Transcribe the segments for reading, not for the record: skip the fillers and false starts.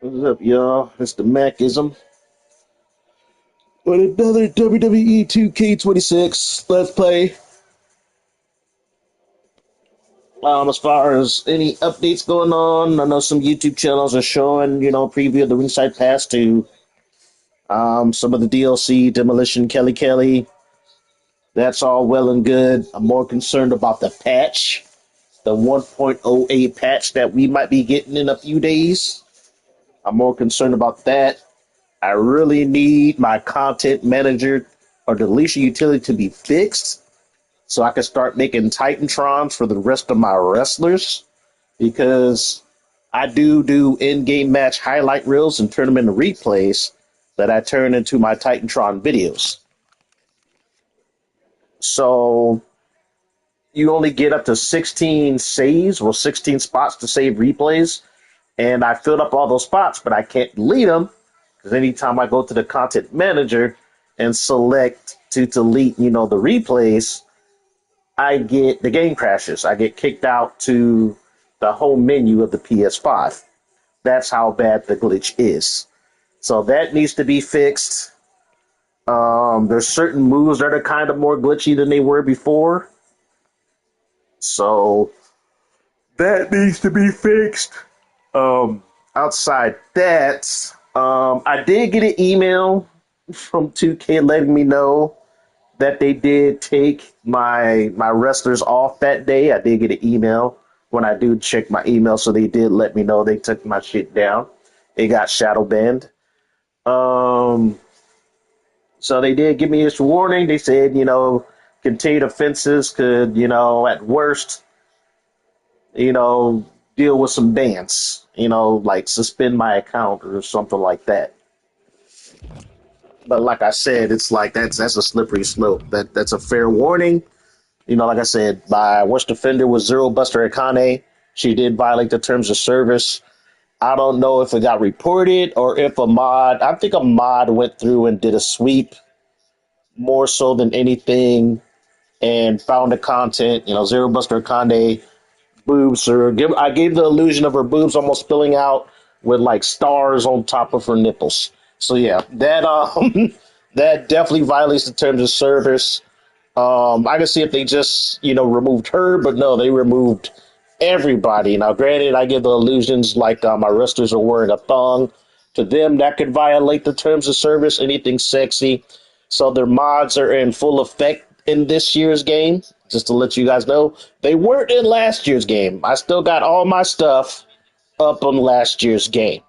What's up, y'all? It's the Macism with another WWE 2K26 Let's Play. As far as any updates going on, I know some YouTube channels are showing, preview of the Ringside Pass to some of the DLC, Demolition Kelly Kelly. That's all well and good. I'm more concerned about the patch, the 1.08 patch that we might be getting in a few days. I'm more concerned about that. I really need my content manager or deletion utility to be fixed so I can start making Titantrons for the rest of my wrestlers, because I do in-game match highlight reels and turn them into replays that I turn into my Titantron videos. So you only get up to 16 saves or 16 spots to save replays, and I filled up all those spots, but I can't delete them because anytime I go to the content manager and select to delete, the replays, I get the game crashes. I get kicked out to the home menu of the PS5. That's how bad the glitch is. So that needs to be fixed. There's certain moves that are kind of more glitchy than they were before. So that needs to be fixed. Outside that, I did get an email from 2K letting me know that they did take my wrestlers off that day. I did get an email when I do check my email, so they did let me know they took my shit down. It got shadow banned. So they did give me this warning. They said, continued offenses could, at worst, deal with some bans, like suspend my account or something like that. But like I said, it's like that's a slippery slope. That's a fair warning. Like I said, my worst offender was Zero Buster Akane. She did violate the terms of service. I don't know if it got reported or if I think a mod went through and did a sweep more so than anything and found the content. Zero Buster Akane boobs, I gave the illusion of her boobs almost spilling out with like stars on top of her nipples. So yeah, that that definitely violates the terms of service. I can see if they just removed her, but no, they removed everybody. Now, granted, I give the illusions like my wrestlers are wearing a thong. To them, that could violate the terms of service. Anything sexy. So their mods are in full effect in this year's game. Just to let you guys know, they weren't in last year's game. I still got all my stuff up on last year's game.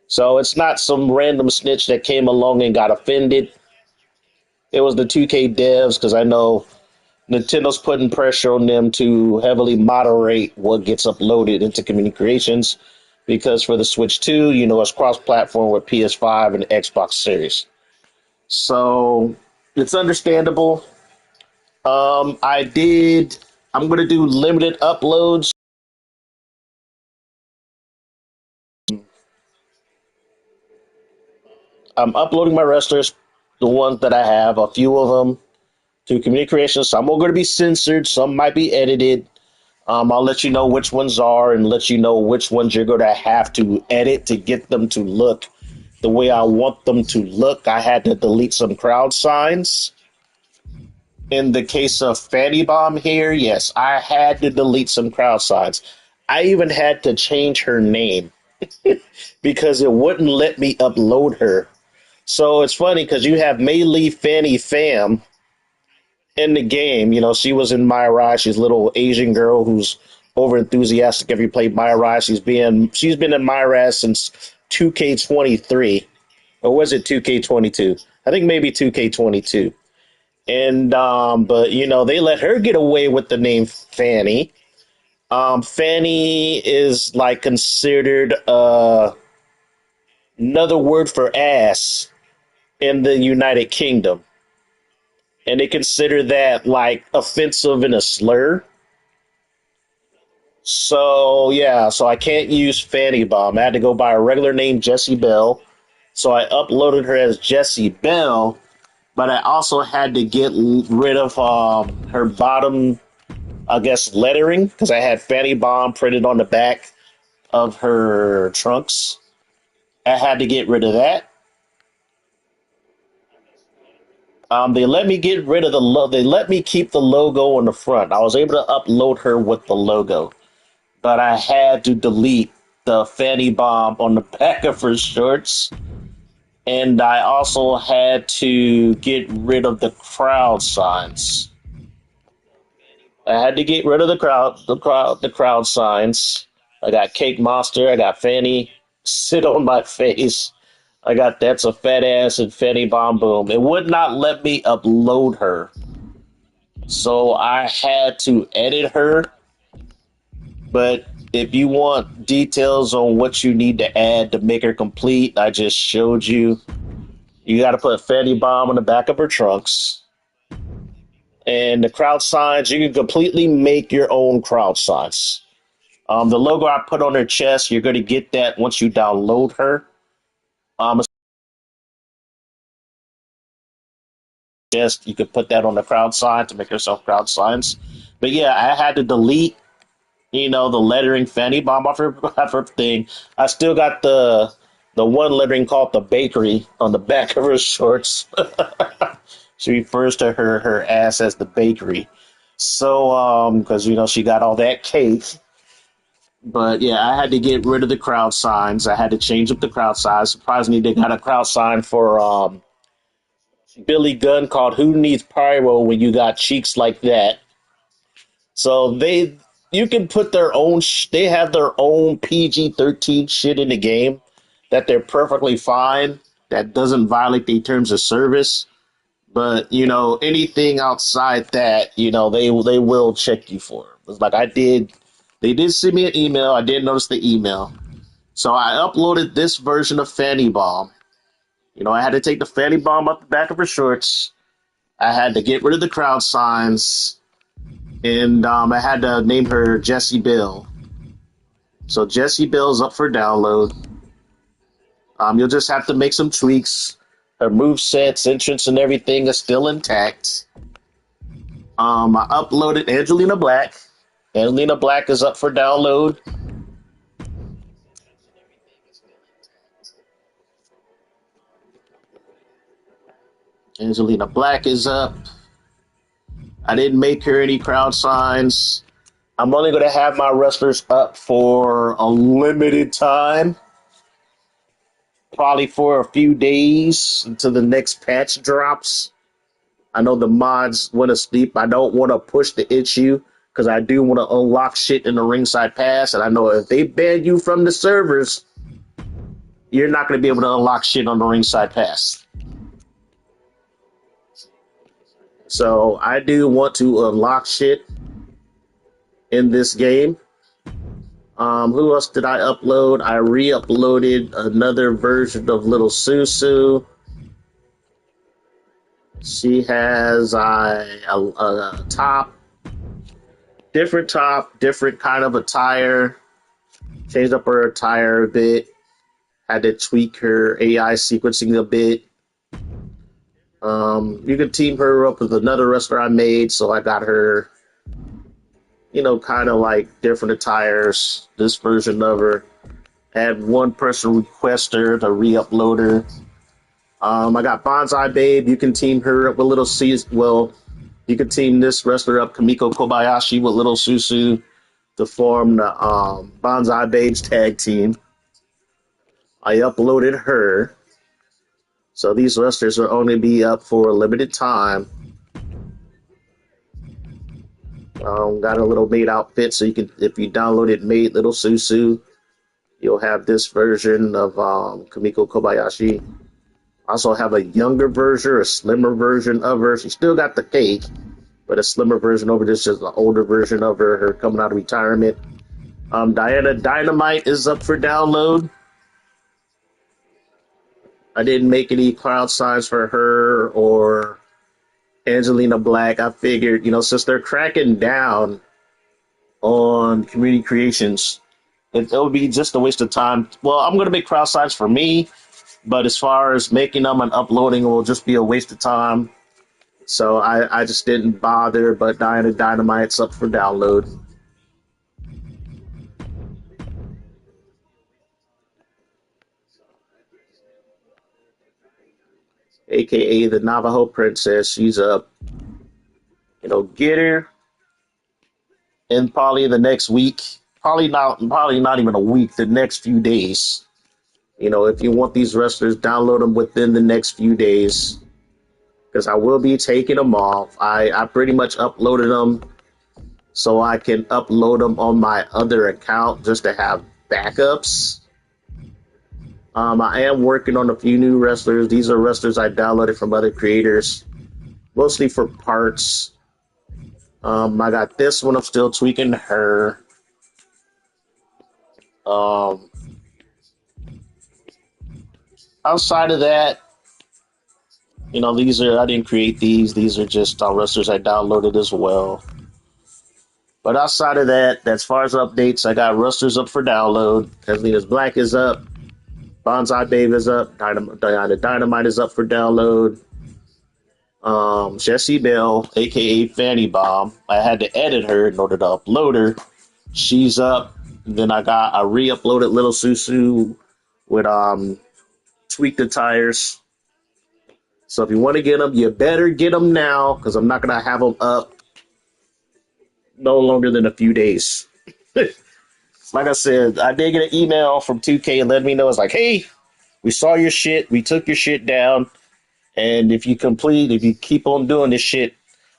So it's not some random snitch that came along and got offended. It was the 2K devs, because I know Nintendo's putting pressure on them to heavily moderate what gets uploaded into community creations, because for the Switch 2, it's cross-platform with PS5 and Xbox Series. So it's understandable. I'm going to do limited uploads. I'm uploading my wrestlers, the ones that I have, a few of them, to community creations. Some are going to be censored. Some might be edited. I'll let you know which ones are and let you know which ones you're going to have to edit to get them to look the way I want them to look. I had to delete some crowd signs. In the case of Fanny Bomb here, yes, I had to delete some crowd signs. I even had to change her name because it wouldn't let me upload her. So it's funny because you have Mei Lee Fanny Pham in the game. She was in My Rai. She's a little Asian girl who's over enthusiastic every play My Rai. She's been in My Rai since 2K23. Or was it 2K22? I think maybe 2K22. And but they let her get away with the name Fanny. Fanny is like considered another word for ass in the United Kingdom. And they consider that like offensive and a slur. So yeah, so I can't use Fanny Bomb. I had to go by a regular name, Jessie Bell. So I uploaded her as Jessie Bell, but I also had to get rid of her bottom I guess, lettering because I had Fanny Bomb printed on the back of her trunks. I had to get rid of that. They let me get rid of they let me keep the logo on the front. I was able to upload her with the logo, but I had to delete the Fanny Bomb on the back of her shorts, and I also had to get rid of the crowd signs. I had to get rid of the crowd signs. I got Cake Monster. I got Fanny sit on my face. I got That's a Fat Ass and Fanny Bomb Boom. It would not let me upload her, so I had to edit her. But if you want details on what you need to add to make her complete, I just showed you. You got to put Fanny Bomb on the back of her trunks. And the crowd signs, you can completely make your own crowd signs. The logo I put on her chest, you're going to get that once you download her. Just you could put that on the crowd sign to make yourself crowd signs. But yeah, I had to delete, the lettering Fanny Bomb off her thing. I still got the one lettering called the bakery on the back of her shorts. She refers to her ass as the bakery. So because she got all that cake. But yeah, I had to get rid of the crowd signs. I had to change up the crowd size. Surprisingly, they got a crowd sign for Billy Gunn called "Who Needs Pyro When You Got Cheeks Like That." So you can put their own. They have their own PG-13 shit in the game that they're perfectly fine. That doesn't violate the terms of service. But anything outside that, they will check you for. It's like I did. They did send me an email. I did notice the email. So I uploaded this version of Fanny Bomb. I had to take the Fanny Bomb up the back of her shorts. I had to get rid of the crowd signs. And I had to name her Jessie Bill. So Jessie Bill's up for download. You'll just have to make some tweaks. Her movesets, entrance, and everything is still intact. I uploaded Angelina Black. Angelina Black is up for download. Angelina Black is up. I didn't make her any crowd signs. I'm only going to have my wrestlers up for a limited time. Probably for a few days until the next patch drops. I know the mods want to sleep. I don't want to push the issue because I do want to unlock shit in the ringside pass. And I know if they ban you from the servers, you're not going to be able to unlock shit on the ringside pass. So I do want to unlock shit in this game. Who else did I upload? I re-uploaded another version of Little Susu. She has a top, different kind of attire. Changed up her attire a bit. Had to tweak her AI sequencing a bit. You can team her up with another wrestler I made, so I got her, kind of like different attires. This version of her. Had one person request her to re-upload her. I got Bonsai Babe. You can team her up with Little C. Well, you can team this wrestler up, Kamiko Kobayashi, with Little Susu to form the Bonsai Babes tag team. I uploaded her. So these wrestlers will only be up for a limited time. Got a little made outfit, so you can, if you downloaded Made Little Susu, you'll have this version of Kamiko Kobayashi. Also have a younger version, a slimmer version of her. She still got the cake, but a slimmer version over this is an older version of her coming out of retirement. Diana Dynamite is up for download. I didn't make any crowd signs for her or Angelina Black. I figured, since they're cracking down on community creations, it would be just a waste of time. Well, I'm going to make crowd signs for me, but as far as making them and uploading, it will just be a waste of time So I just didn't bother, but Diana Dynamite's up for download. AKA the Navajo Princess. She's up. Get her in probably the next week. Probably not even a week, the next few days. If you want these wrestlers, download them within the next few days. Because I will be taking them off. I pretty much uploaded them so I can upload them on my other account just to have backups. I am working on a few new wrestlers. These are wrestlers I downloaded from other creators, mostly for parts. I got this one. I'm still tweaking her. Um, Outside of that, I didn't create these. These are just wrestlers I downloaded as well. But outside of that, as far as updates, I got wrestlers up for download. Caslina's Black is up. Bonsai Babe is up. Diana Dynamite is up for download. Jessie Bell, aka Fanny Bomb. I had to edit her in order to upload her. She's up. Then I re-uploaded Little Susu with Tweak the Tires. So if you want to get them, you better get them now because I'm not gonna have them up no longer than a few days. Like I said, I did get an email from 2K and let me know it's like, hey, we saw your shit, we took your shit down, and if you keep on doing this shit,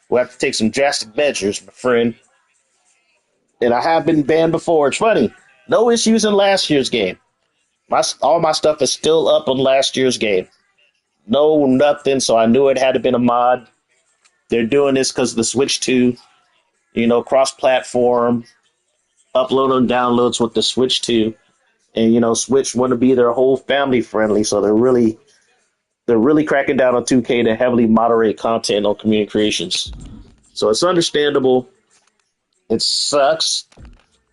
we'll have to take some drastic measures, my friend. And I have been banned before. It's funny, no issues in last year's game. All my stuff is still up on last year's game. No, nothing. So I knew it had to been a mod. They're doing this because of the Switch 2, cross-platform, upload and downloads with the Switch 2. And Switch want to be their whole family friendly, so they're really cracking down on 2K to heavily moderate content on community creations. So it's understandable. It sucks.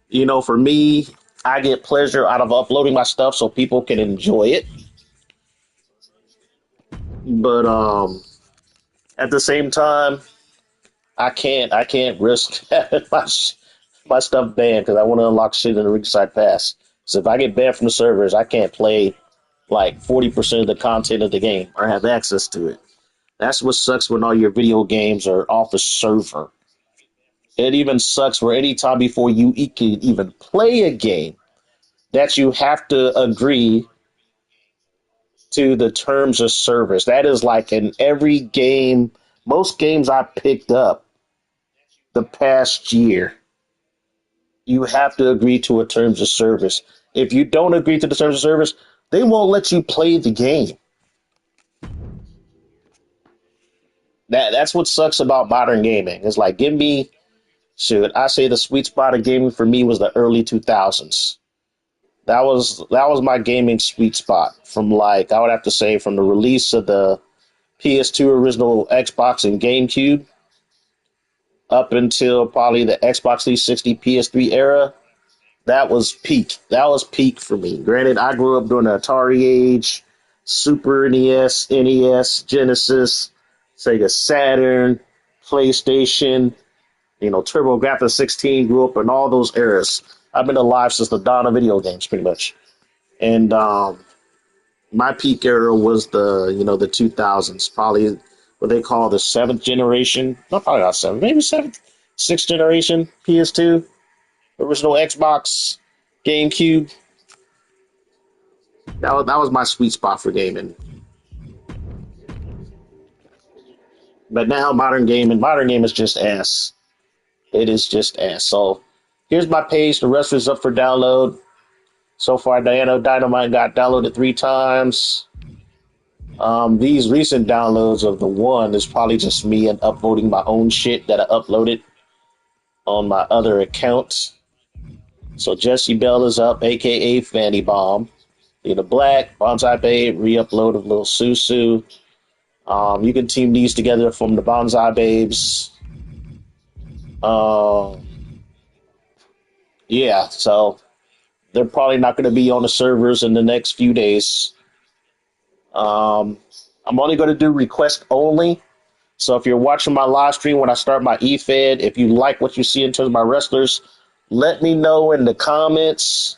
For me, I get pleasure out of uploading my stuff so people can enjoy it. But at the same time, I can't risk having my stuff banned because I want to unlock shit in the Ringside Pass. So if I get banned from the servers, I can't play like 40% of the content of the game or have access to it. That's what sucks when all your video games are off the server. It even sucks where any time before you can even play a game that you have to agree to the terms of service. That is like in every game, most games I picked up the past year. You have to agree to a terms of service. If you don't agree to the terms of service, they won't let you play the game. That's what sucks about modern gaming. It's like, I say the sweet spot of gaming for me was the early 2000s. That was my gaming sweet spot from I would have to say from the release of the PS2 original Xbox and GameCube up until probably the Xbox 360 PS3 era. That was peak. That was peak for me. Granted, I grew up during the Atari age, Super NES, NES, Genesis, Sega Saturn, PlayStation, TurboGrafx 16, grew up in all those eras. I've been alive since the dawn of video games, pretty much. And my peak era was the 2000s, probably what they call the seventh generation. Not probably not seventh, maybe sixth generation PS2, original Xbox, GameCube. That was my sweet spot for gaming. But now modern game is just ass. It is just ass. So here's my page. The rest is up for download. So far, Diana Dynamite got downloaded 3 times. These recent downloads of the one is probably just me and upvoting my own shit that I uploaded on my other account. So Jessie Bell is up, aka Fanny Bomb. The Black, Bonsai Babe, re-upload of Little Susu. You can team these together from the Bonsai Babes. Yeah, so they're probably not going to be on the servers in the next few days. I'm only going to do request only. So if you're watching my live stream when I start my E-Fed, if you like what you see in terms of my wrestlers, let me know in the comments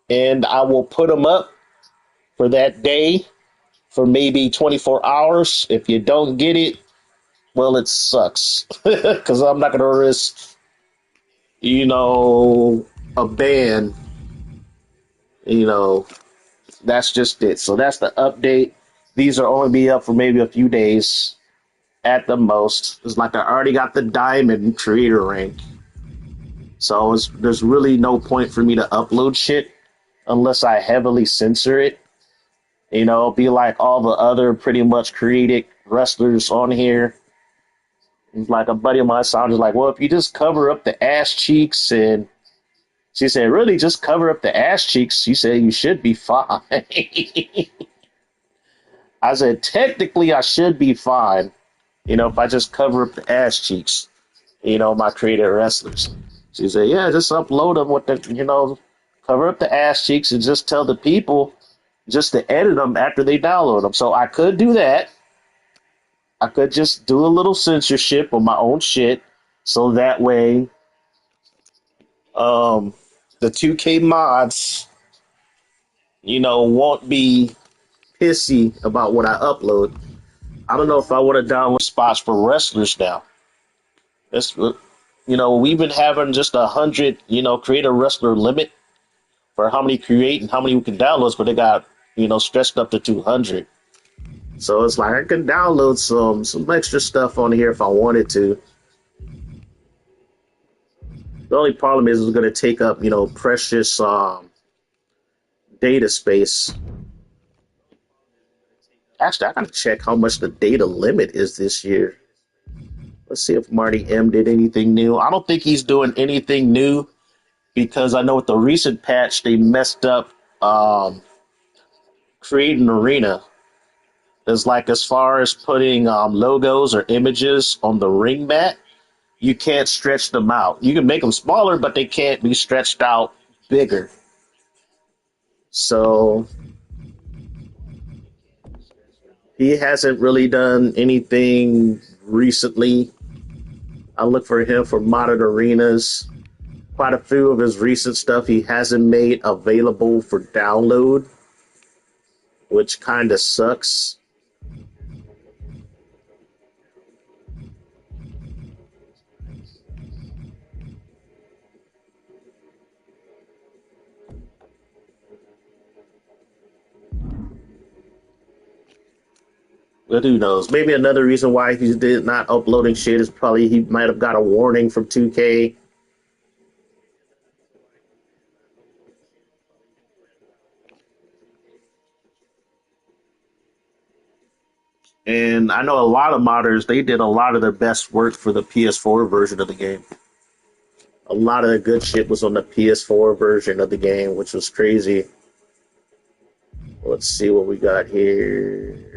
and I will put them up for that day for maybe 24 hours. If you don't get it, well, it sucks because I'm not going to risk, you know, a ban. You know, that's just it. So that's the update. These are only be up for maybe a few days at the most. It's like I already got the diamond creator rank. So there's really no point for me to upload shit unless I heavily censor it. You know, be like all the other pretty much created wrestlers on here. Like a buddy of mine sounded like, well, if you just cover up the ass cheeks, and she said, really, just cover up the ass cheeks. She said, you should be fine. I said, technically, I should be fine, you know, if I just cover up the ass cheeks, you know, my created wrestlers. She said, yeah, just upload them with the, you know, cover up the ass cheeks and just tell the people just to edit them after they download them. So I could do that. I could just do a little censorship on my own shit, so that way, the 2K mods, you know, won't be pissy about what I upload. I don't know if I want to download spots for wrestlers now. It's, you know, we've been having just 100, you know, create a wrestler limit for how many create and how many we can download, but they got, you know, stretched up to 200. So it's like I can download some extra stuff on here if I wanted to. The only problem is it's going to take up, you know, precious data space. Actually, I got to check how much the data limit is this year. Let's see if Marty M did anything new. I don't think he's doing anything new because I know with the recent patch they messed up creating arena. It's like as far as putting logos or images on the ring mat, you can't stretch them out. You can make them smaller, but they can't be stretched out bigger. So he hasn't really done anything recently. I look for him for modded arenas. Quite a few of his recent stuff he hasn't made available for download, which kind of sucks. But who knows? Maybe another reason why he did not uploading shit is probably he might have got a warning from 2K. And I know a lot of modders, they did a lot of their best work for the PS4 version of the game. A lot of the good shit was on the PS4 version of the game, which was crazy. Let's see what we got here.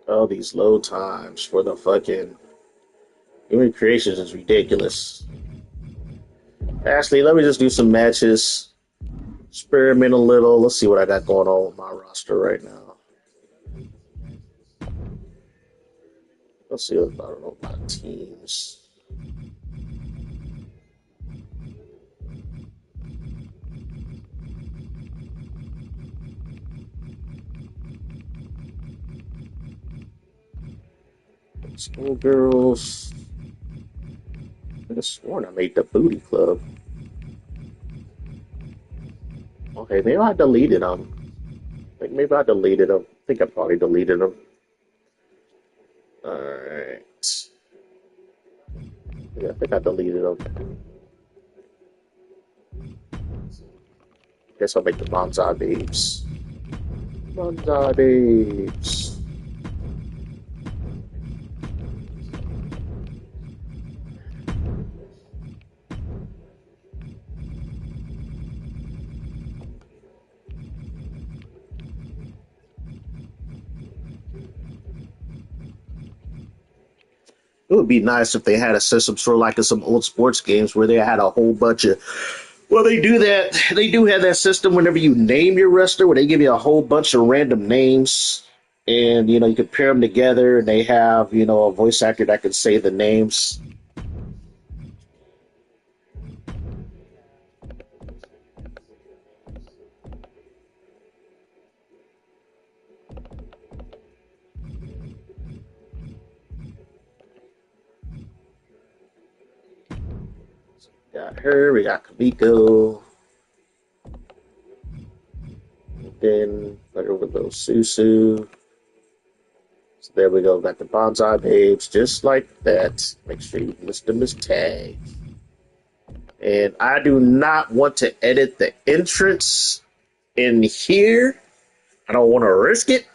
Oh, these load times for the fucking human creations is ridiculous. Actually, let me just do some matches. Experiment a little. Let's see what I got going on with my roster right now. Let's see what I don't know about teams. Schoolgirls. I could have sworn I made the booty club. Okay, maybe I deleted them. Like maybe I deleted them. I think I probably deleted them. Alright. Yeah, I think I deleted them. Guess I'll make the bonsai babes. Bonsai babes. It would be nice if they had a system sort of like in some old sports games where they had a whole bunch of. Well, they do that. They do have that system whenever you name your wrestler, where they give you a whole bunch of random names, and you can pair them together, and they have a voice actor that can say the names. Got her. We got Kamiko. Then put her with little Susu. So there we go. Got the bonsai babes just like that. Make sure you list them as tags. And I do not want to edit the entrance in here. I don't want to risk it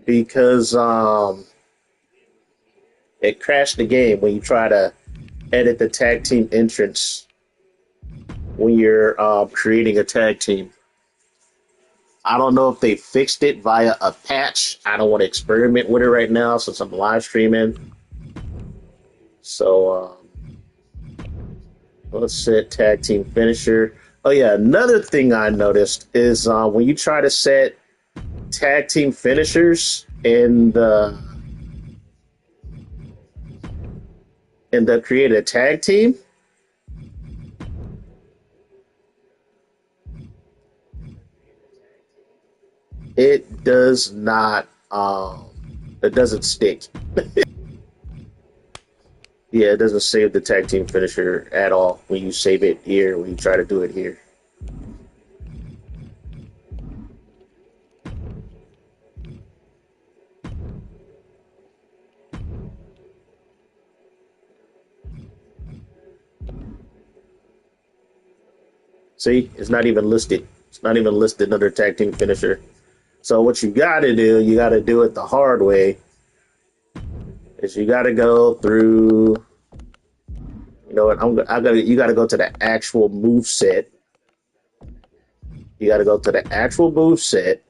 because it crashed the game when you try to edit the tag team entrance when you're creating a tag team. I don't know if they fixed it via a patch. I don't want to experiment with it right now since I'm live streaming. So let's set tag team finisher. Oh yeah, another thing I noticed is when you try to set tag team finishers in the create a tag team, it does not it doesn't stick. Yeah, it doesn't save the tag team finisher at all when you save it here, when you try to do it here. See, it's not even listed. It's not even listed under tag team finisher. So what you got to do, you got to do it the hard way. Is you got to go through. You know what? You got to go to the actual move set. You got to go to the actual move set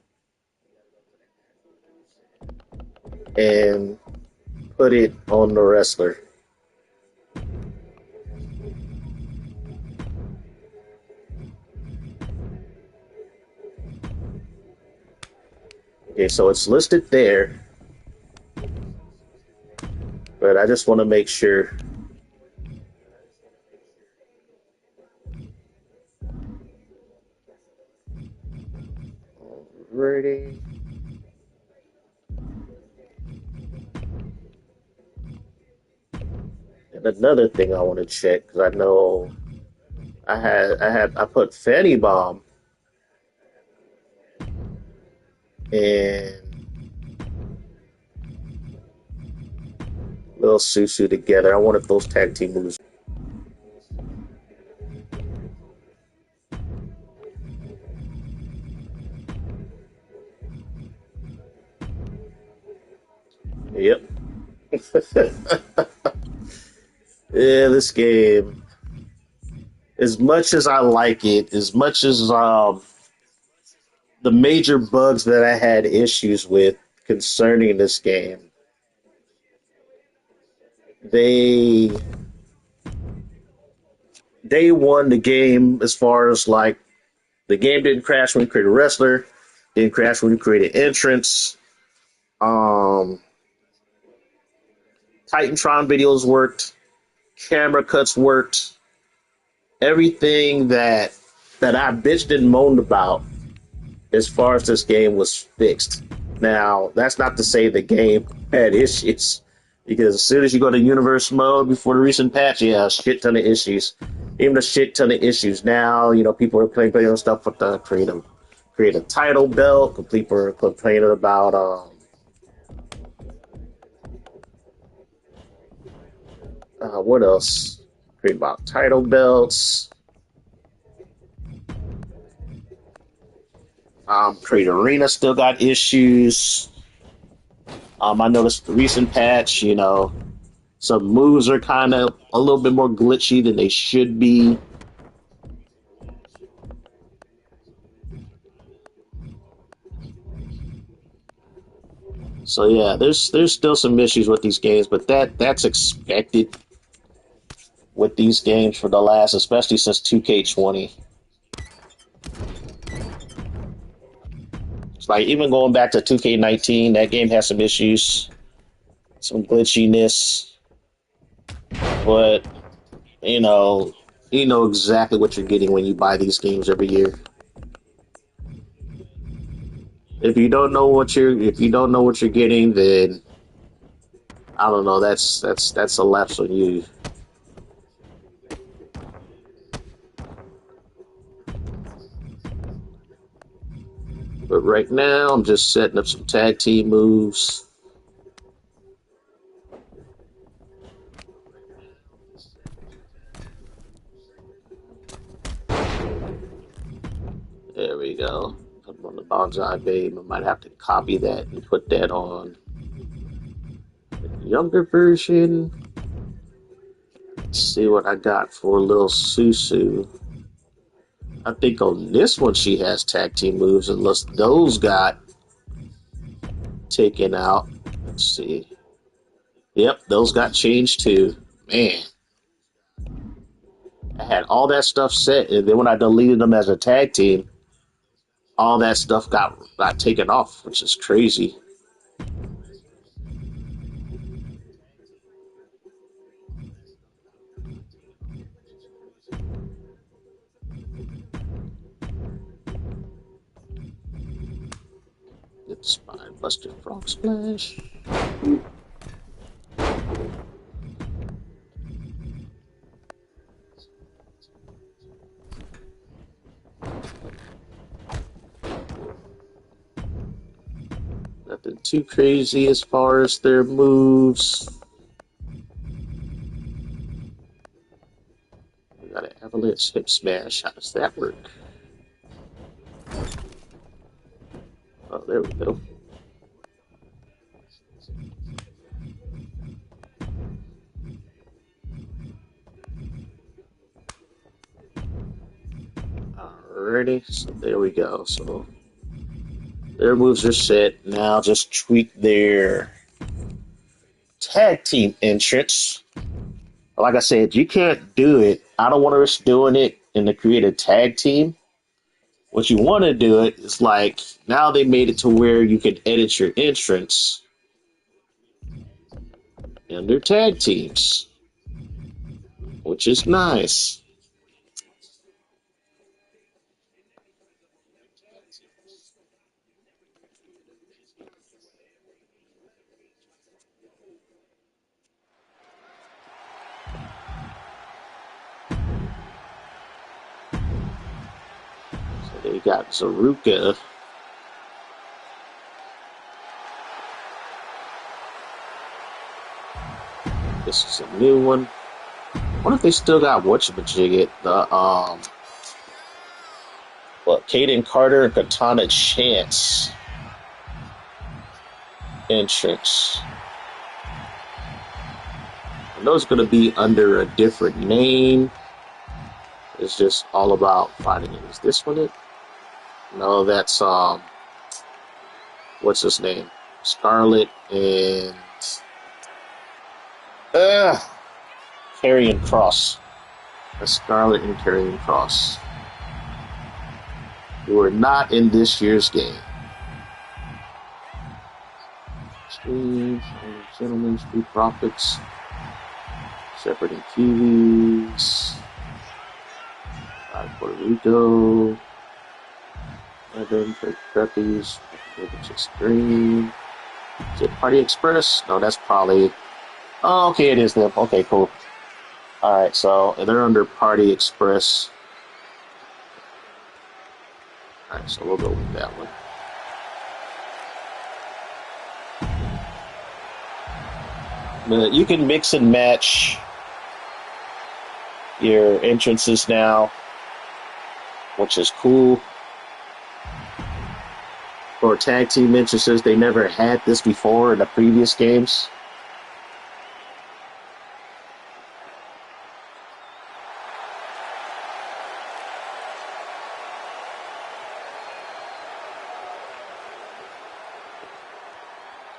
and put it on the wrestler. Okay, so it's listed there, but I just want to make sure. Alrighty. And another thing I want to check because I know I put Fanny Bomb and Lil Susu together. I wanted those tag team moves. Yep. Yeah, this game. As much as I like it, as much as the major bugs that I had issues with concerning this game, they they won the game as far as like the game didn't crash when you created a wrestler, didn't crash when you created entrance. Um, Titantron videos worked, camera cuts worked, everything that I bitched and moaned about as far as this game was fixed. Now, that's not to say the game had issues, because as soon as you go to universe mode before the recent patch, yeah, a shit ton of issues. Even a shit ton of issues. Now, people are playing stuff with the create a title belt. People are complaining about what else? Create about title belts. Create Arena still got issues. I noticed the recent patch, some moves are kind of a little bit more glitchy than they should be. So yeah, there's still some issues with these games, but that's expected with these games for the last, especially since 2K20. It's like even going back to 2K19, that game has some issues, some glitchiness, but you know, you know exactly what you're getting when you buy these games every year. If you don't know what you're getting, then I don't know. That's a lapse on you. But right now, I'm just setting up some tag team moves. There we go. Put on the Bonsai Babe. I might have to copy that and put that on the younger version. Let's see what I got for little Susu. I think on this one she has tag team moves, unless those got taken out. Let's see. Yep, those got changed too. Man, I had all that stuff set, and then when I deleted them as a tag team, all that stuff got taken off, which is crazy. Get the Spine Buster Frog Splash. Nothing too crazy as far as their moves. We got an Avalanche Hip Smash. How does that work? Oh, there we go. Alrighty, so there we go. So their moves are set. Now just tweak their tag team entrance. Like I said, you can't do it. I don't want to risk doing it in the creative tag team. What you want to do it is like now they made it to where you can edit your entrance in their tag teams, which is nice. So they got Zaruka. This is a new one. I wonder if they still got whatchamajigget. The what? Caden Carter and Katana Chance entrance. I know it's going to be under a different name. It's just all about finding it. Is this one it? No, that's what's his name? Scarlet and uh Karrion Kross. The Scarlet and Karrion Kross, who are not in this year's game. Street Gentlemen, Street Profits, Shepherd and Kiwis, Puerto Rico, Evan, Preppies, just Green. Is it Party Express? No, that's probably. Oh, okay, it is them. Okay, cool. All right, so they're under Party Express. All right, so we'll go with that one. But you can mix and match your entrances now, which is cool. For tag team entrances, they never had this before in the previous games.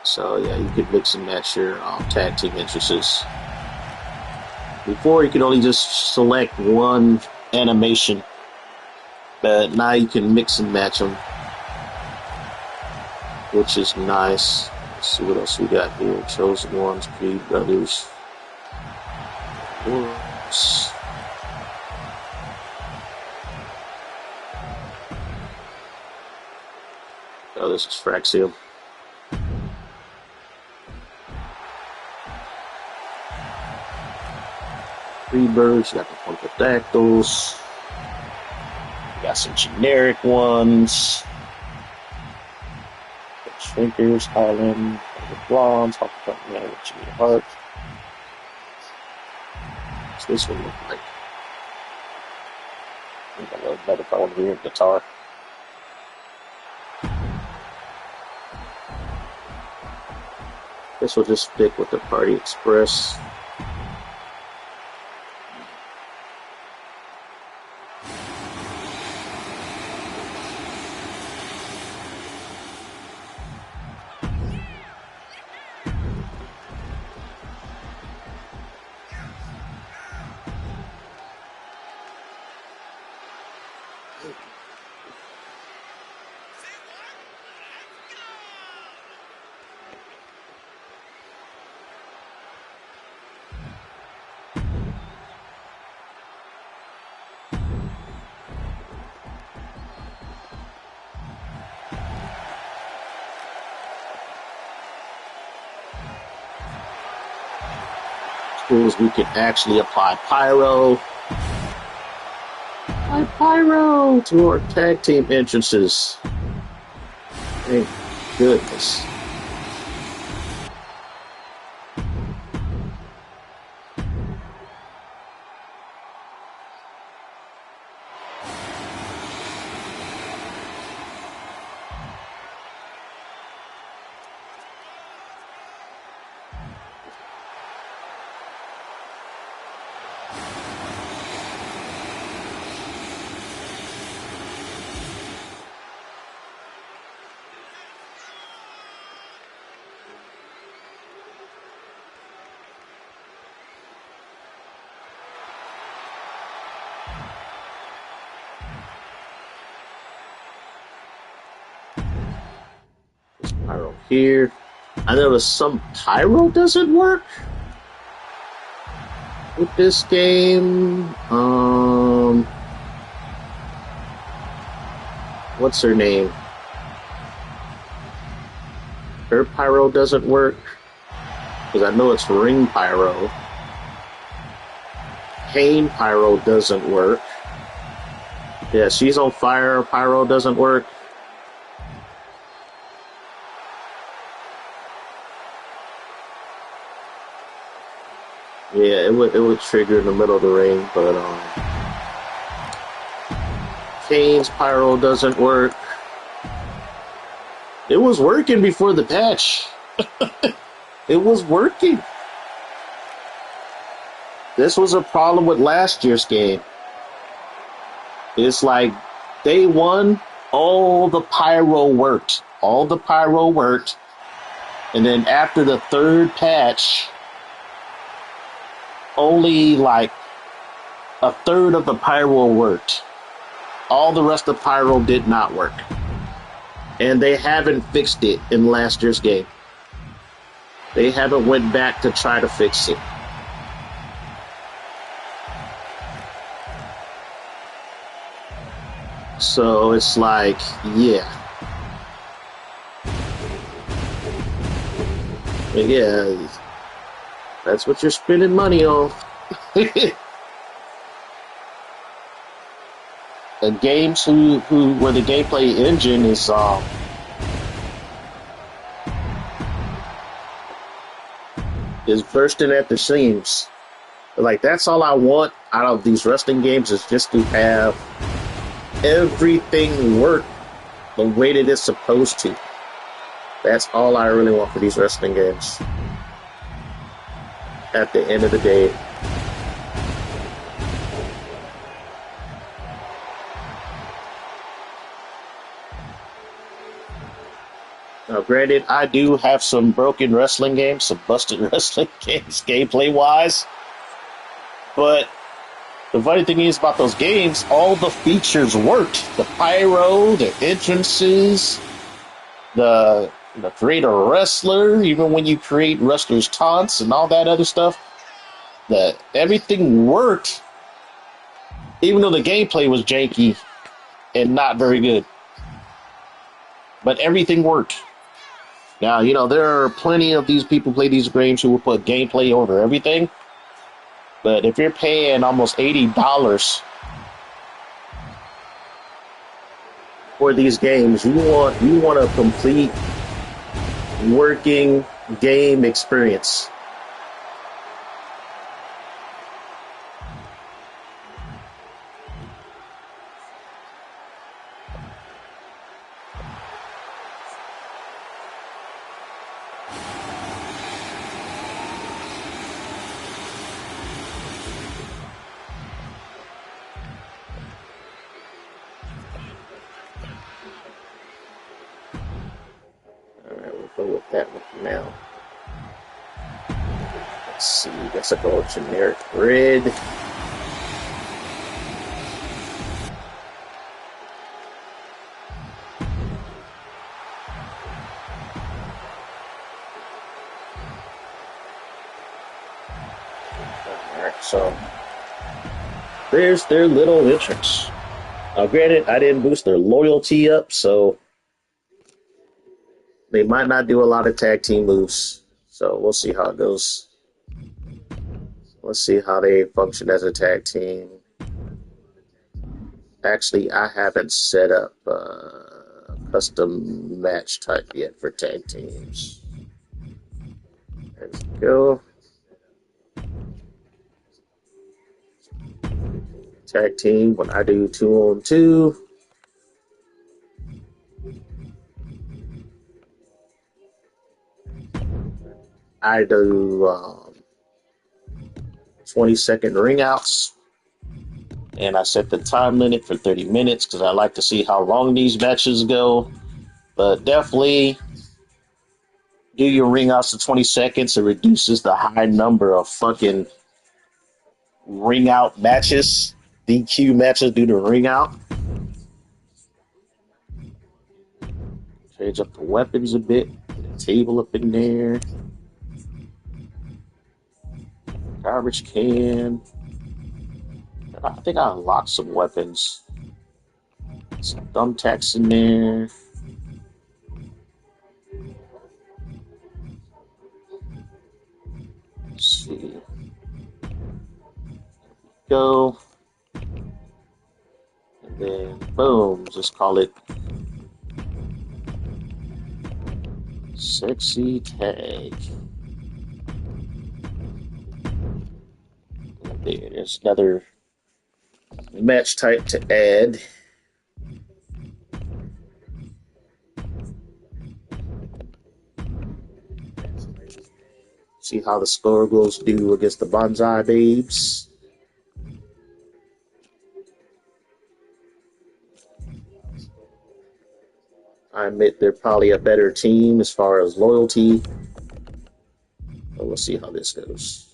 So yeah, you could mix and match your tag team entrances. Before you could only just select one animation, but now you can mix and match them, which is nice. Let's see what else we got here. Chosen Ones, Creed Brothers. Whoops. Oh, this is Fraxium. Freebirds, you got the Punkadactyls. You got some generic ones. The Shrinkers, Highland, the Blondes, Hawk Company, with Jimmy Hart. What's this one look like? I think I know better if I want to hear guitar. This will just stick with the Party Express. Is we can actually apply pyro. Apply pyro to our tag team entrances. Thank goodness. Pyro here. I noticed some pyro doesn't work with this game. What's her name? Her pyro doesn't work because I know it's ring pyro. Kane pyro doesn't work. Yeah, she's on fire. Pyro doesn't work. Yeah, it would trigger in the middle of the ring, but Kane's pyro doesn't work. It was working before the patch. It was working. This was a problem with last year's game. It's like day one, all the pyro worked. All the pyro worked. And then after the third patch, only like a third of the pyro worked. All the rest of pyro did not work. And they haven't fixed it in last year's game. They haven't went back to try to fix it. So it's like, yeah. Yeah, that's what you're spending money on. And games where the gameplay engine is bursting at the seams. Like, that's all I want out of these wrestling games, is just to have everything work the way that it's supposed to. That's all I really want for these wrestling games. At the end of the day. Granted, I do have some broken wrestling games, some busted wrestling games, gameplay wise. But the funny thing is about those games, all the features worked. The pyro, the entrances, the create a wrestler, even when you create wrestlers' taunts and all that other stuff, that everything worked, even though the gameplay was janky and not very good. But everything worked. Now, there are plenty of these people play these games who will put gameplay over everything. But if you're paying almost $80 for these games, you want a complete working game experience. Go with that one for now. Let's see, I guess I'll go with generic grid. Alright, so there's their little entrance. Now granted, I didn't boost their loyalty up, so they might not do a lot of tag team moves, so we'll see how it goes. Let's see how they function as a tag team. Actually, I haven't set up a custom match type yet for tag teams. Let's go. Tag team, when I do 2-on-2. I do 20-second ring outs, and I set the time limit for 30 minutes because I like to see how long these matches go. But definitely do your ring outs to 20 seconds. It reduces the high number of fucking ring out matches, DQ matches due to ring out. Change up the weapons a bit. Put a table up in there. Garbage can. I think I unlocked some weapons. Some thumbtacks in there. Let's see. Go. And then, boom. Just call it Sexy Tag. There's another match type to add. See how the Scorpios do against the Bonsai Babes. I admit they're probably a better team as far as loyalty. But we'll see how this goes.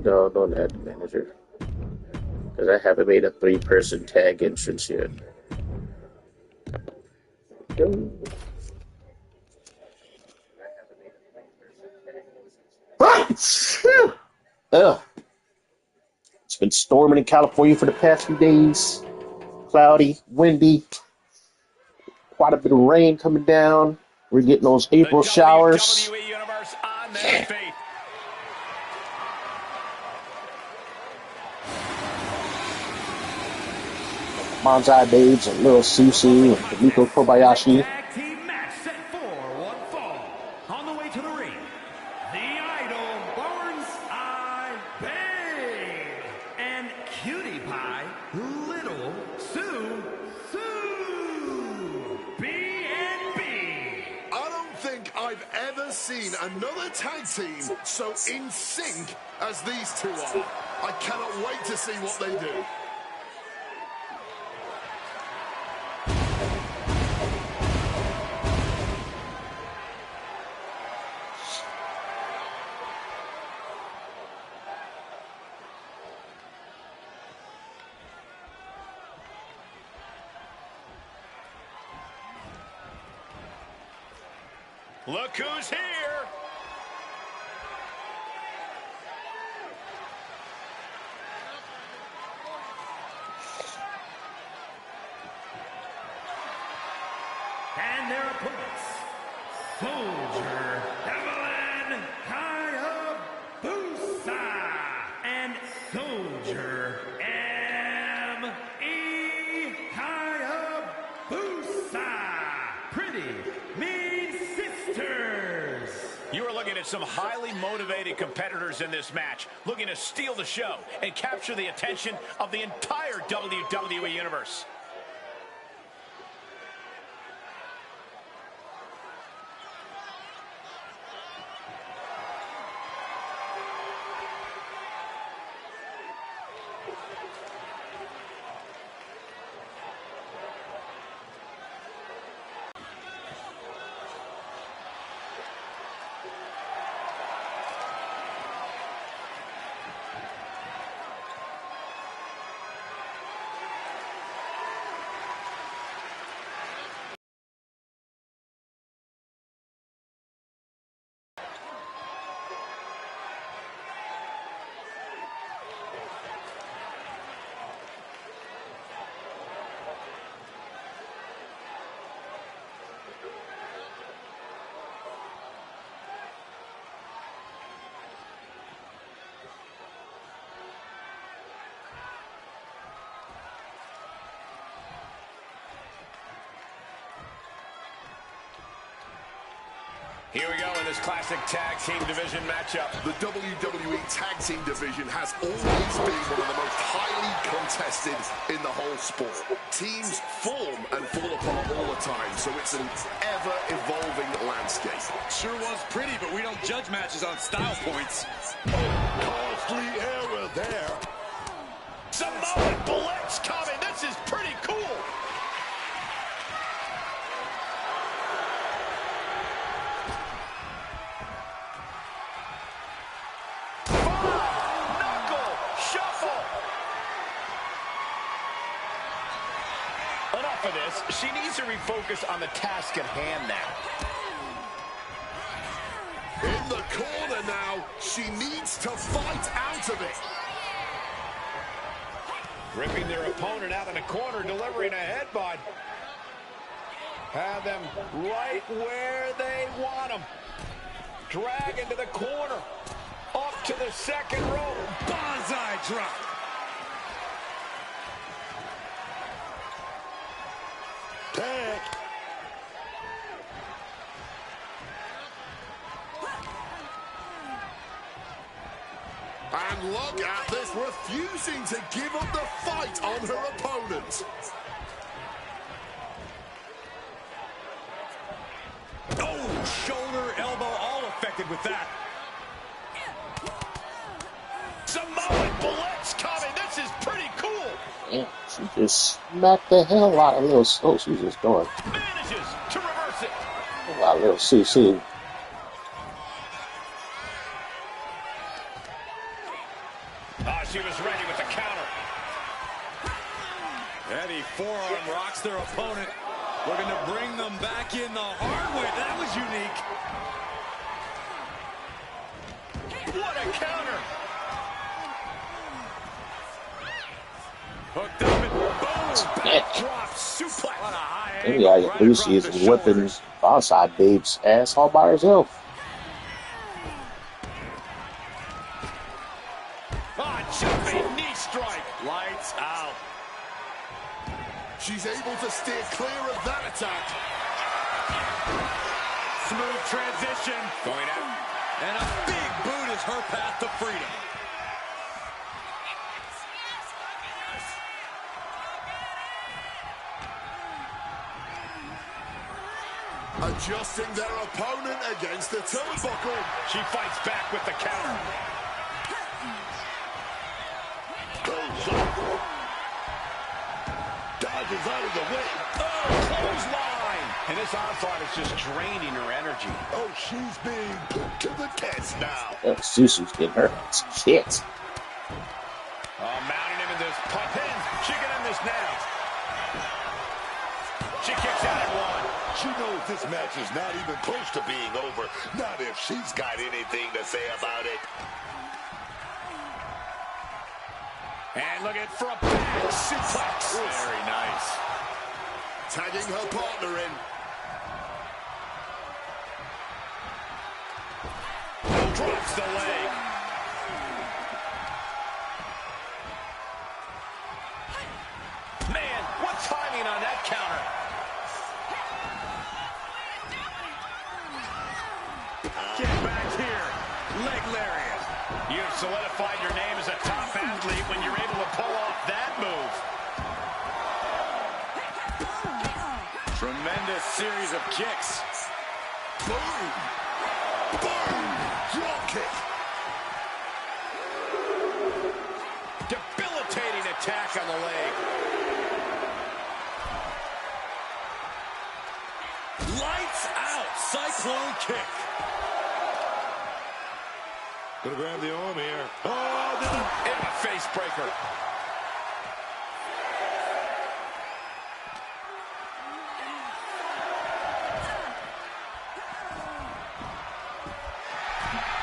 No, don't add the manager. Because I haven't made a 3-person tag entrance yet. Go. Ugh. It's been storming in California for the past few days. Cloudy, windy, quite a bit of rain coming down. We're getting those April showers. Manzai Babes and Lil Susie and Kamiko Kobayashi. Tag team match set for one fall. On the way to the ring, the Idol Barnes Eye Babe and Cutie Pie Little Sue Sue B&B. I don't think I've ever seen another tag team so in sync as these two are. I cannot wait to see what they do. Look who's here. And their opponents, Soldier, Evelyn, Hayabusa, and Soldier, M.E. Hayabusa. Pretty Mean Sisters. You are looking at some highly motivated competitors in this match, looking to steal the show and capture the attention of the entire WWE Universe. Here we go in this classic tag team division matchup. The WWE Tag Team division has always been one of the most highly contested in the whole sport. Teams form and fall apart all the time, so it's an ever-evolving landscape. Sure was pretty, but we don't judge matches on style points. Costly error there. Samoan Blitz coming. This is pretty cool. Enough of this. She needs to refocus on the task at hand now. In the corner now. She needs to fight out of it. Ripping their opponent out in the corner, delivering a headbutt. Have them right where they want them. Drag into the corner. Up to the second rope. Bonsai drop. Tag. And look at this, refusing to give up the fight on her opponent. Oh, shoulder, elbow, all affected with that. Samoan Blitz coming. This is pretty cool. Damn, she just smacked the hell out of Lil Sue. She's just going. Manages to reverse it. Wow, Lil Sue. She was ready with the counter. Heavy forearm rocks their opponent. Looking to bring them back in the hard way. That was unique. What a counter. Hooked up and boom. Drop suplex. What a high Maybe angle. I Lucy is whipping Bonsai Babe's ass all by herself. Jumping knee strike. Lights out. to steer clear of that attack. Smooth transition. Going out. And a big boot is her path to freedom. Adjusting their opponent against the turnbuckle. She fights back with the counter. Dodges out of the way. Oh, clothesline. And this onslaught is just draining her energy. Oh, she's being put to the test now. Oh, Susu's getting her ass kicked. Oh, mounting him in this pump in. She can end this now. She kicks out at one. She knows this match is not even close to being over. Not if she's got anything to say about it. And look at for a back suplex. Very nice. Tagging her partner in. Drops the leg. Man, what timing on that counter. Get back here. Leg lariat. You've solidified your name as a top athlete when you're able to pull off that move. Tremendous series of kicks. Boom! Boom! Drop kick. Debilitating attack on the leg. Lights out. Cyclone kick. Gonna grab the arm here. Oh, and a face breaker.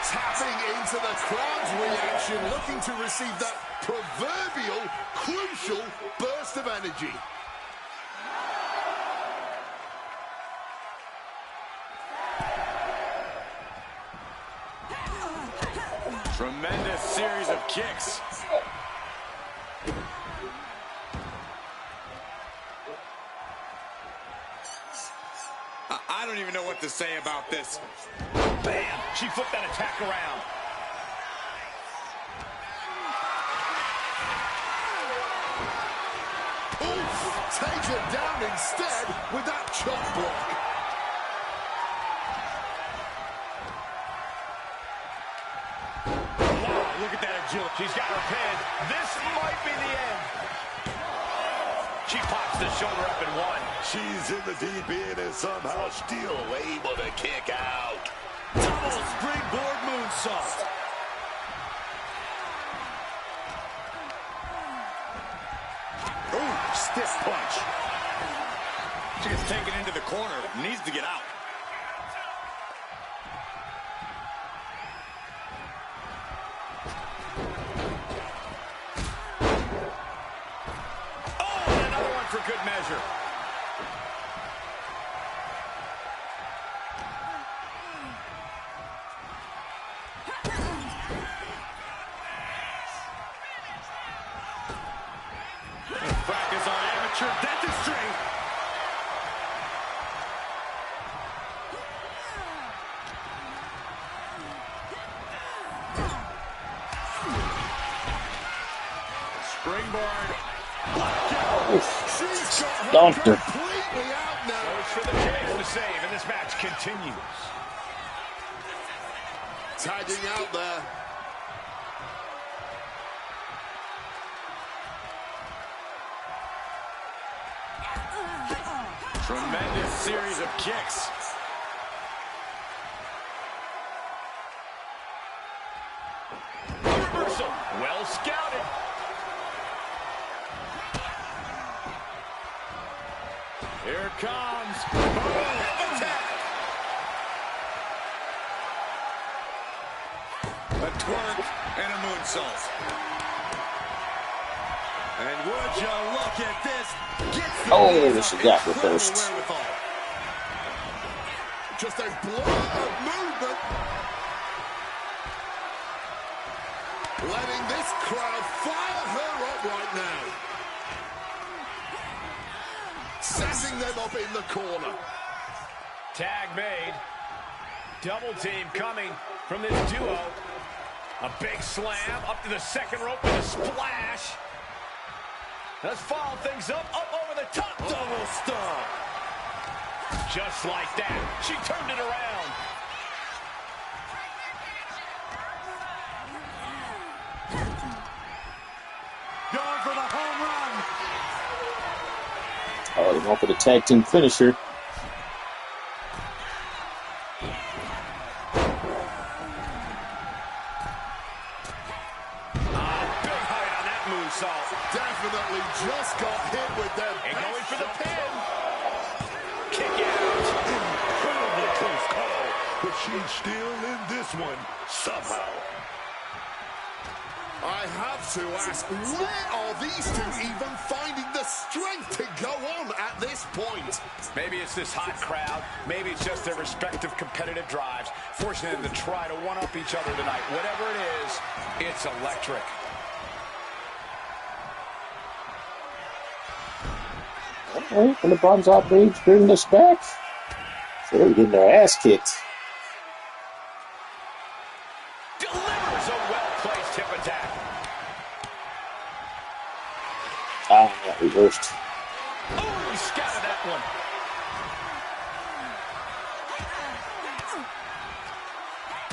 Tapping into the crowd's reaction, looking to receive that proverbial, crucial burst of energy. Tremendous series of kicks. I don't even know what to say about this. Bam! She flipped that attack around. Oof! Takes it down instead with that chop block. Wow, look at that agility. She's got her pinned. This might be the end. She pops the shoulder up in one. She's in the deep end and somehow still able to kick out. Double springboard moonsault. Ooh, stiff punch. She gets taken into the corner. Needs to get out. Oh, and another one for good measure. Practice on amateur dentistry. Springboard. Stomped her. Completely out now. Goes for the chase to save, and this match continues. Tagging out there. Tremendous series of kicks. A reversal. Well scouted. Here it comes. Boom. Attack. A twerk and a moonsault. And would you look at this? Gets the Oh, knees up. she got Incredible reversed. wherewithal. Just a blur of movement. Letting this crowd fire her up right now. setting them up in the corner. Tag made. Double team coming from this duo. A big slam up to the second rope with a splash. Let's follow things up over the top. Double stomp. Just like that, she turned it around. Going for the home run. Oh, they're going for the tag team finisher. Definitely just got hit with them. And going for the pin. Kick out. Incredibly close call, but she's still in this one somehow. I have to ask, where are these two even finding the strength to go on at this point? Maybe it's this hot crowd. Maybe it's just their respective competitive drives, forcing them to try to one-up each other tonight. Whatever it is, it's electric. Alright, when the Bronze Braids bring us back. So they're getting their ass kicked. Delivers a well-placed hip attack. Ah, got reversed. Oh, he scattered that one.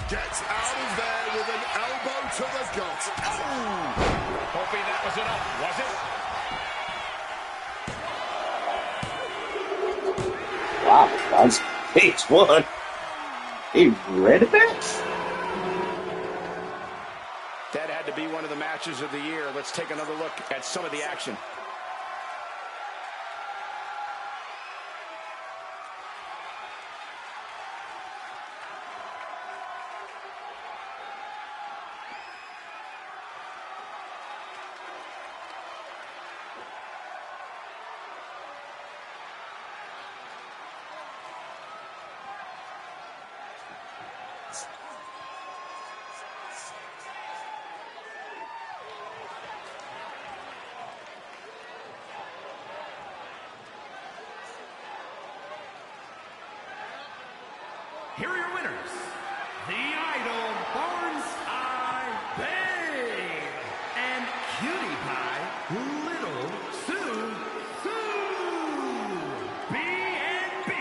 Gets out of there with an elbow to the gut. Oh, hoping that was enough, was it? Wow, Bronze Braids won. He read it back? That had to be one of the matches of the year. Let's take another look at some of the action. Here are your winners, the Idol Barnes Eye Babe and Cutie Pie Little Sue B&B.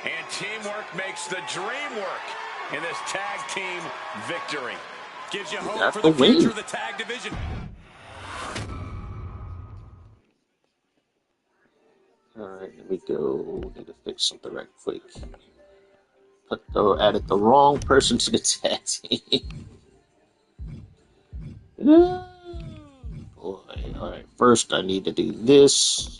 And teamwork makes the dream work in this tag team victory. Gives you hope Got for the the future win. of the tag division. Alright, here we go. Need to fix something right quick. Added the wrong person to the tag team. Oh, boy. Alright, first I need to do this.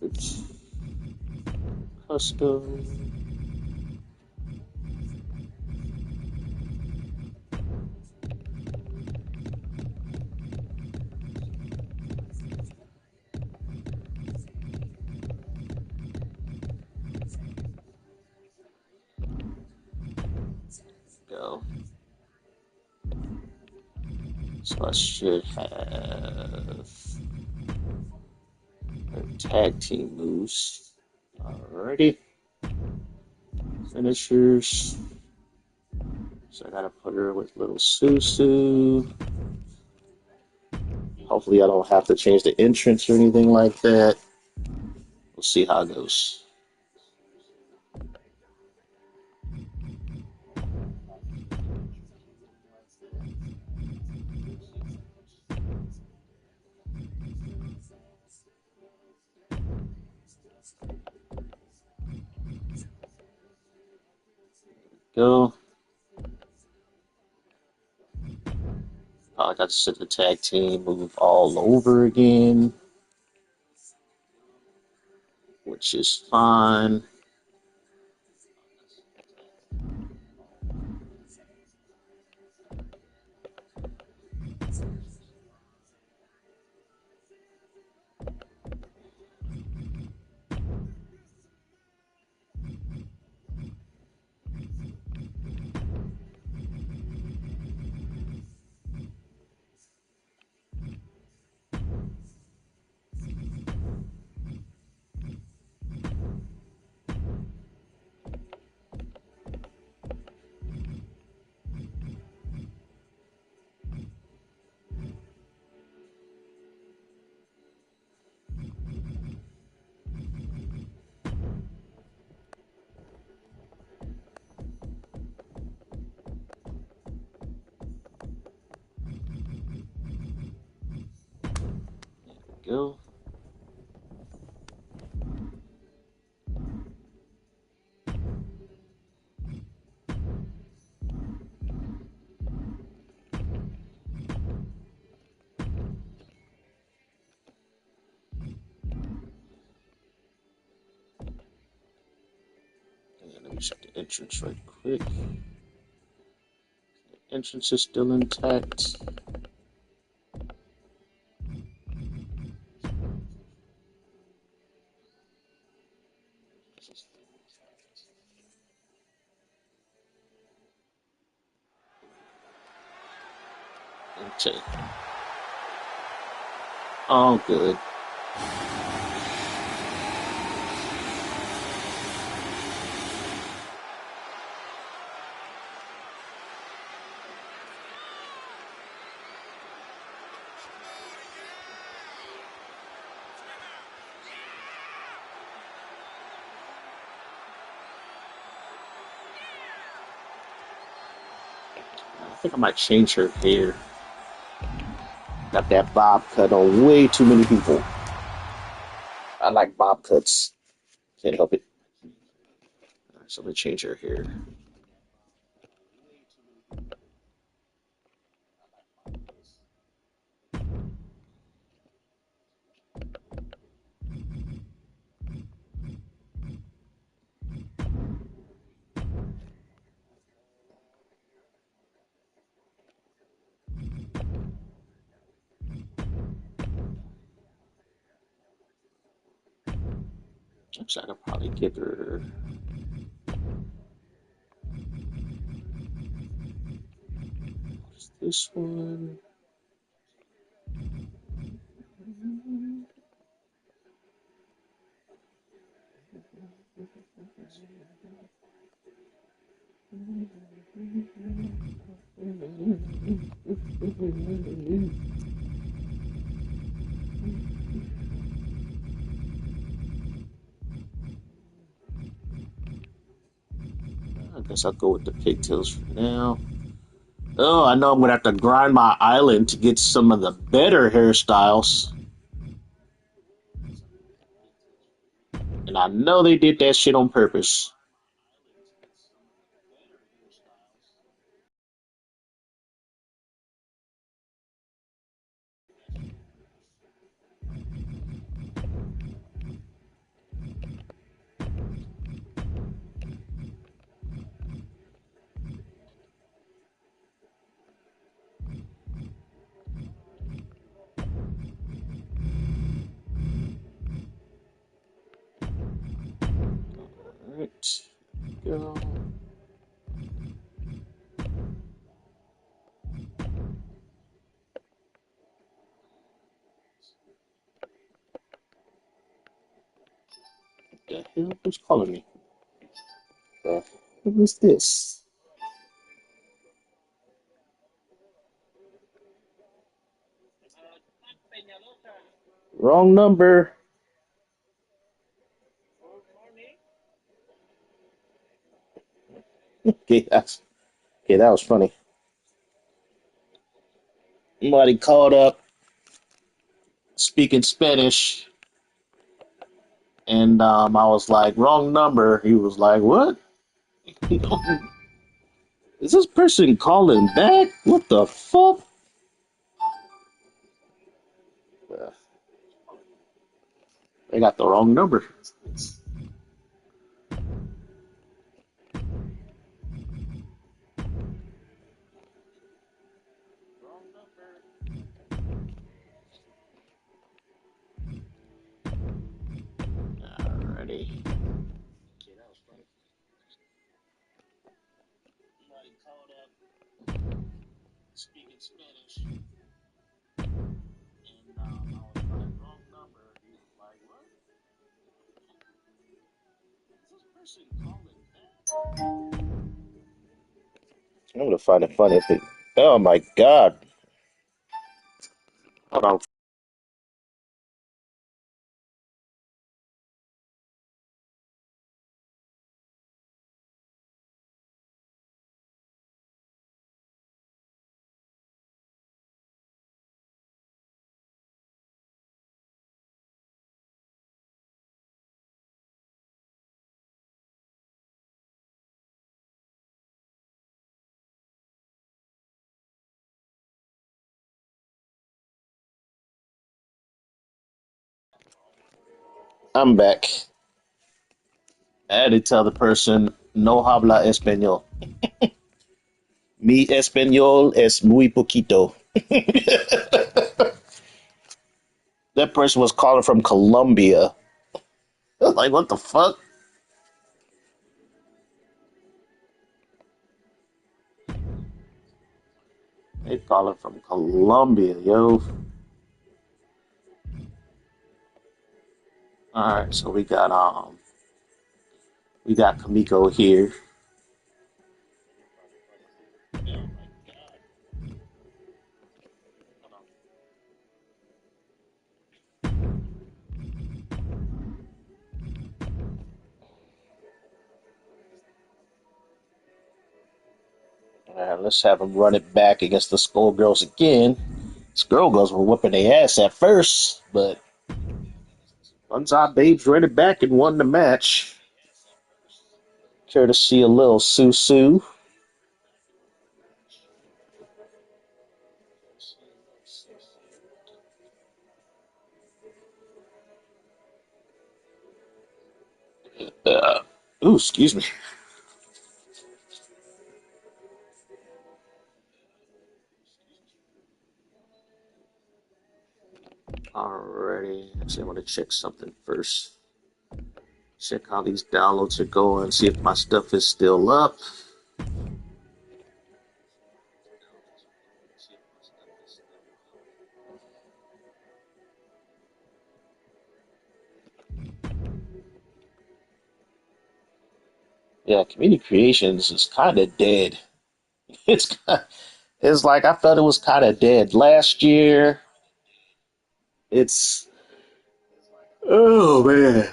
Oops. Custom. Go. So I should have tag team moves. Alrighty. Finishers. So I gotta put her with little Susu. Hopefully I don't have to change the entrance or anything like that. We'll see how it goes. Go. I got to set the tag team move all over again, which is fine. go. And let me check the entrance right quick. The entrance is still intact. Okay. All good. I think I might change her hair. Got that bob cut on way too many people. I like bob cuts. Can't help it. Alright, so let me change her hair. Actually, I could probably give her this one. I guess I'll go with the pigtails for now. Oh, I know I'm gonna have to grind my island to get some of the better hairstyles. And I know they did that shit on purpose. Alright, go. What the hell? Who's calling me? Who is this? Wrong number. Okay, that was funny. Somebody called up speaking Spanish, and I was like, wrong number. He was like, what? Is this person calling back? What the fuck? They got the wrong number. Alrighty. Somebody called up speaking Spanish, and I was like, wrong number. He was like, what? Is this person calling back? I'm gonna find it funny if it. Oh my god. Hold on. I'm back. I had to tell the person, no habla español. Mi español es muy poquito. That person was calling from Colombia. Like, what the fuck? They calling from Colombia, yo. All right, so we got Kamiko here. All right, let's have them run it back against the Skullgirls again. Skullgirls were whooping their ass at first, but once our babes ran it back and won the match. Care to see a little Susu? Ooh, excuse me. Alrighty, actually, I want to check something first. Check how these downloads are going, see if my stuff is still up. Yeah, Community Creations is kind of dead. It's it's like I felt it was kind of dead last year. It's oh man.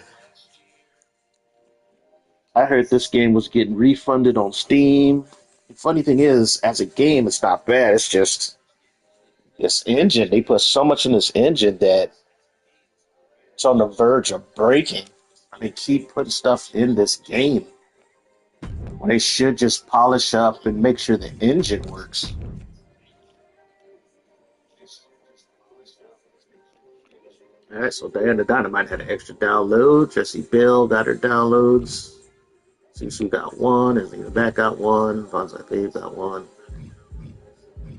I heard this game was getting refunded on Steam. The funny thing is, as a game, it's not bad. It's just this engine. They put so much in this engine that it's on the verge of breaking. They keep putting stuff in this game when they should just polish up and make sure the engine works. All right, so Diana Dynamite had an extra download. Jessie Bell got her downloads. Sisu got one, and Lena Back got one. Bonsai Babe got one.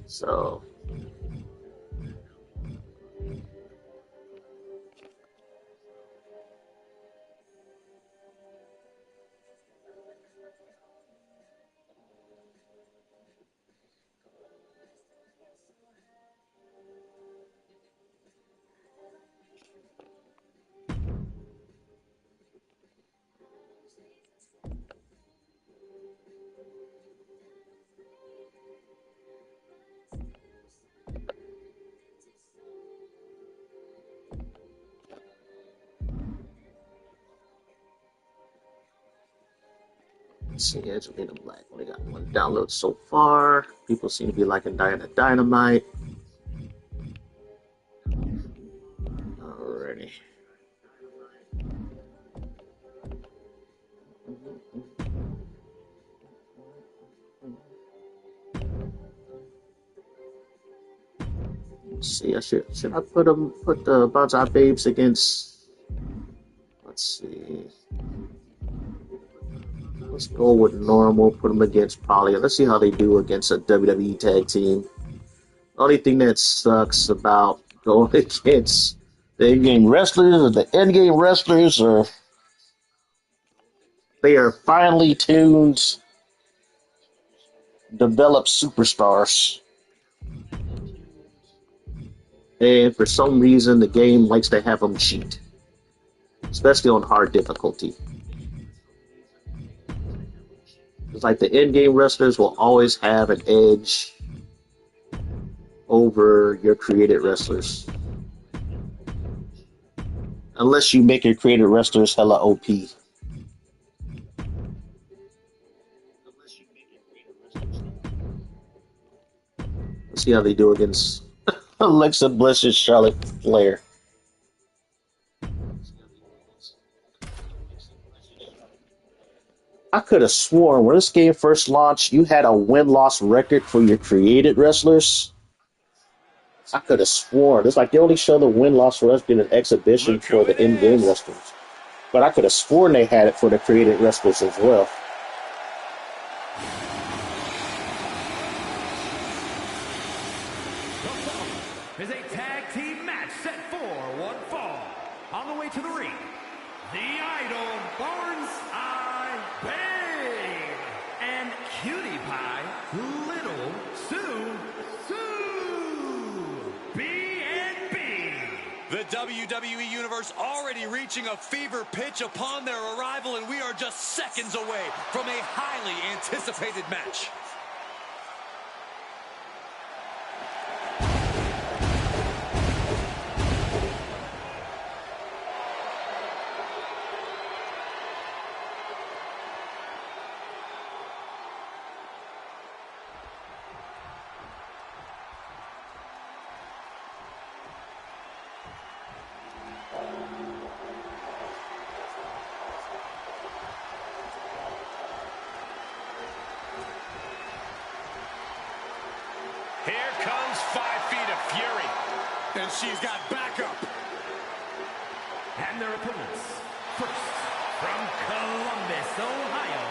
So let's see, Angelina Black only got one download so far. People seem to be liking Diana Dynamite. Alrighty. Let's see, should I put the Bonsai Babes against? Let's see. Let's go with normal. Put them against Poly. Let's see how they do against a WWE tag team. The only thing that sucks about going against the in-game wrestlers or the in-game wrestlers are they are finely tuned, developed superstars. And for some reason, the game likes to have them cheat, especially on hard difficulty. It's like the in-game wrestlers will always have an edge over your created wrestlers. Unless you make your created wrestlers hella OP. Let's see how they do against Alexa Bliss and Charlotte Flair. I could have sworn when this game first launched, you had a win-loss record for your created wrestlers. I could have sworn. It's like they only show the win-loss record in exhibition for the in-game wrestlers. But I could have sworn they had it for the created wrestlers as well. Is a tag team match set for one fall. On the way to the ring, the Idol Barnes I Babe and Cutie Pie Little Sue B&B. The WWE Universe already reaching a fever pitch upon their arrival, and we are just seconds away from a highly anticipated match. Here comes 5 feet of fury. And she's got backup. And their opponents, first, from Columbus, Ohio,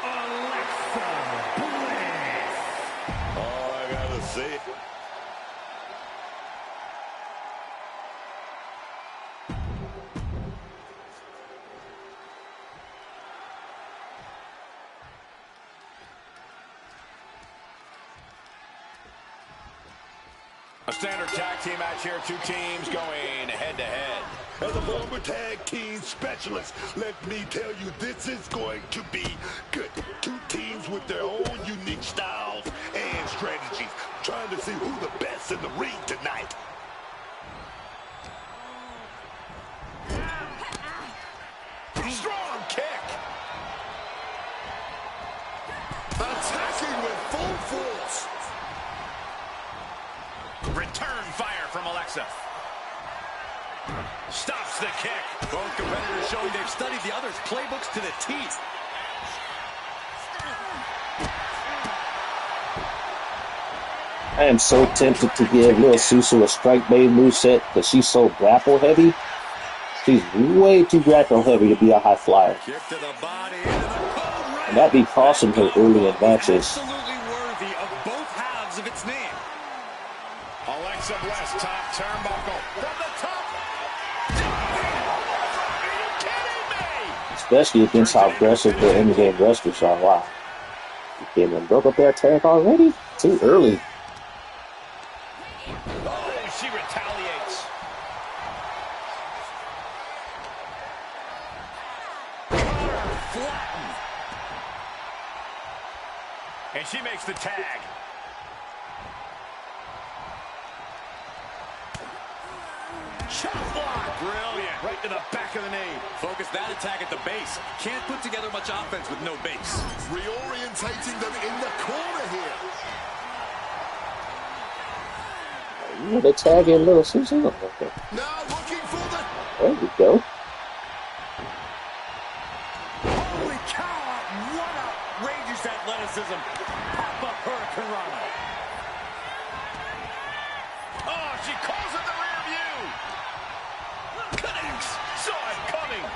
Alexa Bliss. Oh, I gotta see it. A standard tag team match here. 2 teams going head-to-head. As a former tag team specialist, let me tell you, this is going to be good. 2 teams with their own unique styles and strategies, trying to see who the best in the ring tonight. Strong kick. Attacking with full force. Return fire from Alexa. Stops the kick. Both competitors showing they've studied the other's playbooks to the teeth. I am so tempted to give Lil Susu a strike bait moveset because she's so grapple heavy. She's way too grapple heavy to be a high flyer. Kick to the body, into the cold rain. And that'd be costing her early in matches. Absolutely worthy of both halves of its name. Alexa Bliss, top turnbuckle. From the top. Are you kidding me? Especially against how aggressive the in-game wrestlers are. Wow. You came and broke up their attack already? Too early. Oh, she retaliates. Cutter flattened. And she makes the tag. Chop block. Brilliant. Right to the back of the knee. Focus that attack at the base. Can't put together much offense with no base. Reorientating them in the corner here. Yeah, they tag in Little Susan. Okay. Now looking for the... There we go. Holy cow! What outrageous athleticism! Pop-up hurricanrana. Oh, she calls in the rear view. Connects. Saw it coming.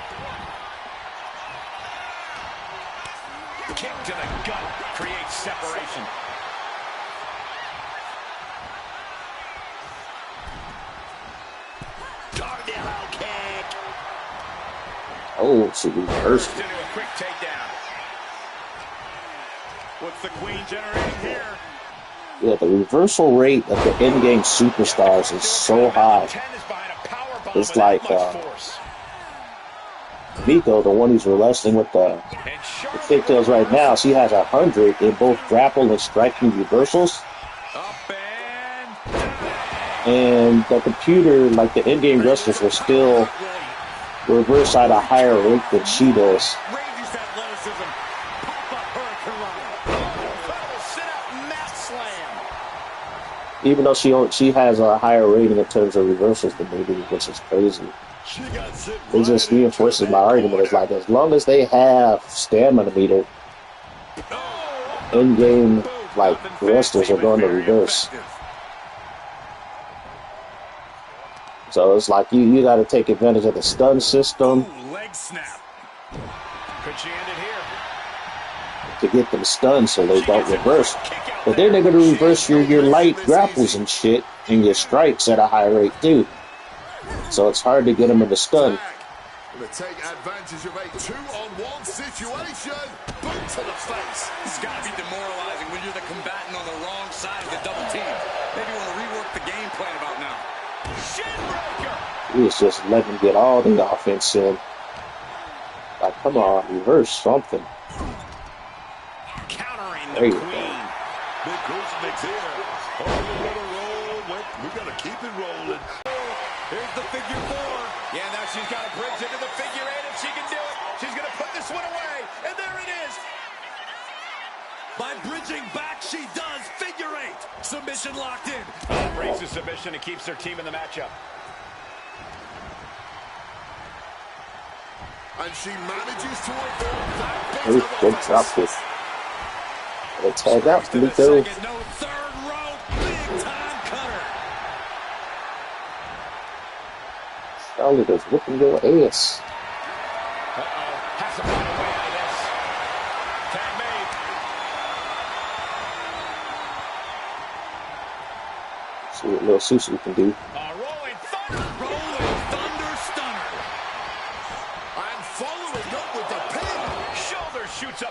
Kick to the gut. Creates separation. Tornado kick. Oh, she reversed. Into a quick takedown. What's the queen generating here? Yeah, the reversal rate of the in-game superstars is so high. 10 is behind a power bomb It's without like, much force. Miko, the one who's wrestling with the And Charlotte pigtails right now, she has 100 in both grapple and striking reversals. up and And the computer, like the in-game wrestlers, will still reverse at a higher rate than she does. Outrageous athleticism. Pop-up hurricanrana. incredible sit-out mat slam. Even though she has a higher rating in terms of reversals than they do, which is crazy. She got sit It just reinforces my argument. It's like, as long as they have stamina meter, in-game, like, wrestlers are going to reverse. So it's like you got to take advantage of the stun system Ooh, leg snap. Could she end it here? to get them stunned so they don't reverse. But then they're going to reverse your light grapples and shit and your strikes at a high rate too. So it's hard to get them in the stun. Going to take advantage of a 2-on-1 situation. Boot to the face. This has got to be demoralizing when you're the combatant on the wrong side of the double team. Maybe you want to rework the game plan about now. Shinbreaker. He was just letting them get all the offense in. Like, come on, reverse something. Countering There the you go. queen. Big crucifix here. Oh, we're going to roll. We got to keep it rolling. Here's the figure 4. Yeah, now she's got a bridge into the figure 8 if she can do it. She's going to put this one away. And there it is. By bridging back, she does figure 8. Submission locked in. Breaks the submission and keeps her team in the matchup. And she manages to avoid that They, bit of they offense. dropped it. They tag out To the Nico. second, no third rope. Big time cutter. Charlie is whipping your ass. Has to find a way out of this. Tag made. See what little Susu can do. Rolling thunder. Rolling thunder stunner. And following up with the pin. Shoulder shoots up.